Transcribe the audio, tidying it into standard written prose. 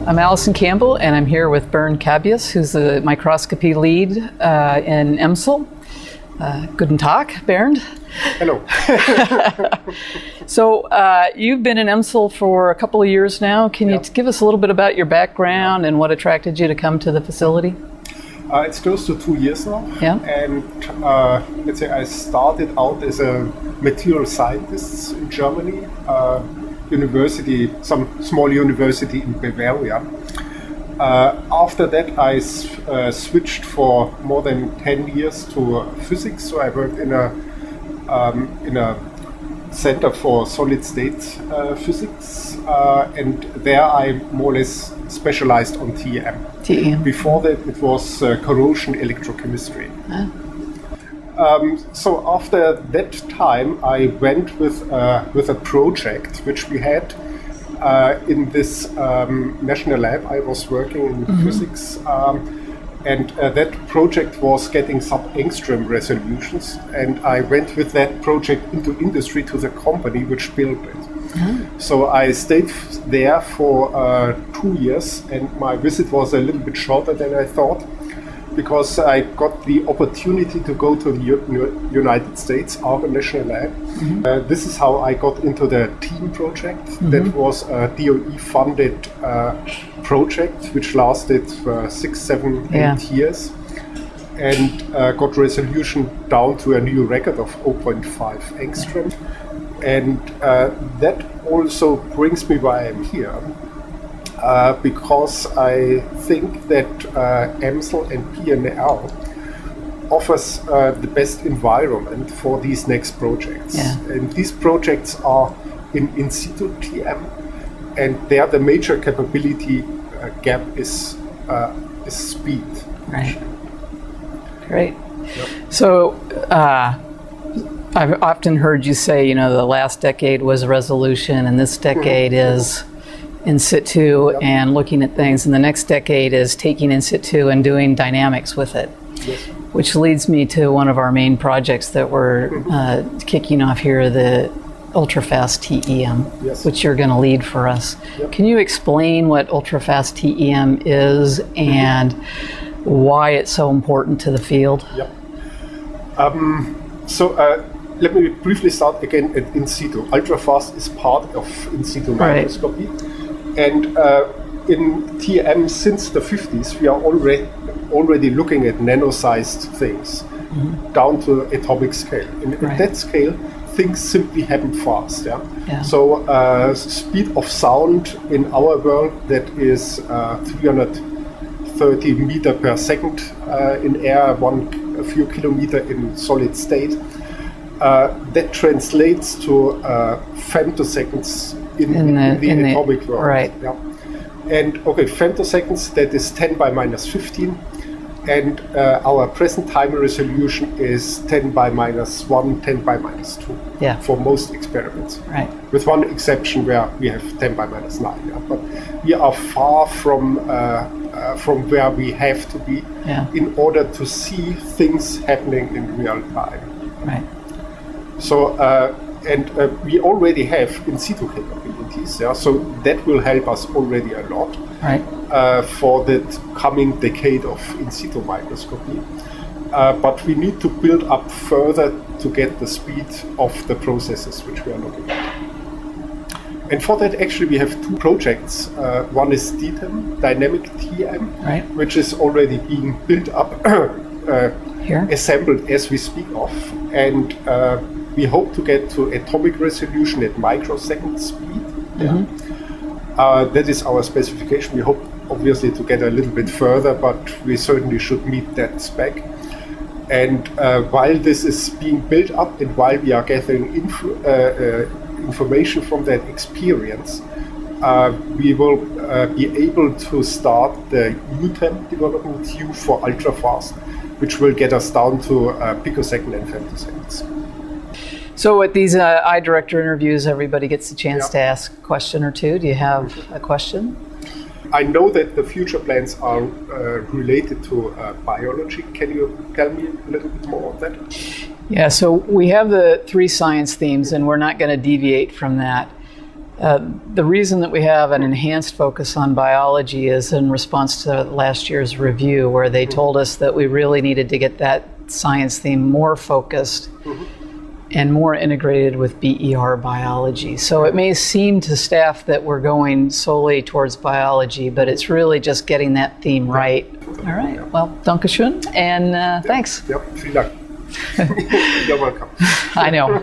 I'm Allison Campbell, and I'm here with Bernd Kabius, who's the microscopy lead in EMSL. Guten Tag, Bernd. Hello. So you've been in EMSL for a couple of years now. Can you give us a little bit about your background and what attracted you to come to the facility? It's close to 2 years now. Yeah. And let's say I started out as a material scientist in Germany, university, some small university in Bavaria. After that, I switched for more than 10 years to physics. So I worked in a center for solid state physics, and there I more or less specialized on TEM. TEM. Before that, it was corrosion electrochemistry. So after that time, I went with a project which we had in this national lab. I was working in physics, and that project was getting sub-angstrom resolutions, and I went with that project into industry to the company which built it. So I stayed there for 2 years, and my visit was a little bit shorter than I thought, because I got the opportunity to go to the United States, our national lab. This is how I got into the TEAM project. That was a DOE-funded project which lasted for 6, 7, 8 years, and got resolution down to a new record of 0.5 angstrom. And that also brings me why I'm here. Because I think that EMSL and PNL offers the best environment for these next projects. And these projects are in situ TM, and there the major capability gap is speed. Right. Great. So I've often heard you say, you know, the last decade was resolution, and this decade is in situ and looking at things, and the next decade is taking in situ and doing dynamics with it. Which leads me to one of our main projects that we're kicking off here, the ultrafast TEM, which you're going to lead for us. Can you explain what ultrafast TEM is and why it's so important to the field? Let me briefly start again at in situ. Ultrafast is part of in situ microscopy. And in TM since the 50s, we are already looking at nano-sized things down to atomic scale. And at that scale, things simply happen fast. So speed of sound in our world, that is 330 meter per second in air, a few kilometer in solid state. That translates to femtoseconds in the atomic world. Right. And femtoseconds, that is 10 by minus 15, and our present time resolution is 10 by minus 1, 10 by minus 2 for most experiments. With one exception where we have 10 by minus 9. But we are far from where we have to be in order to see things happening in real time. So, we already have in situ capabilities, so that will help us already a lot for the coming decade of in situ microscopy. But we need to build up further to get the speed of the processes which we are looking at. And for that, actually, we have 2 projects. One is DTEM, Dynamic TM, which is already being built up, assembled as we speak of, and we hope to get to atomic resolution at microsecond speed. That is our specification. We hope, obviously, to get a little bit further, but we certainly should meet that spec. And while this is being built up and while we are gathering information from that experience, we will be able to start the UTEM development tube for ultrafast, which will get us down to picosecond and femtoseconds. So at these iDirector interviews, everybody gets a chance to ask a question or two. Do you have a question? I know that the future plans are related to biology. Can you tell me a little bit more on that? Yeah, so we have the 3 science themes, and we're not going to deviate from that. The reason that we have an enhanced focus on biology is in response to last year's review, where they told us that we really needed to get that science theme more focused and more integrated with BER biology. So it may seem to staff that we're going solely towards biology, but it's really just getting that theme right. All right, well, danke schön, and thanks. Yep, vielen Dank. You're welcome. I know.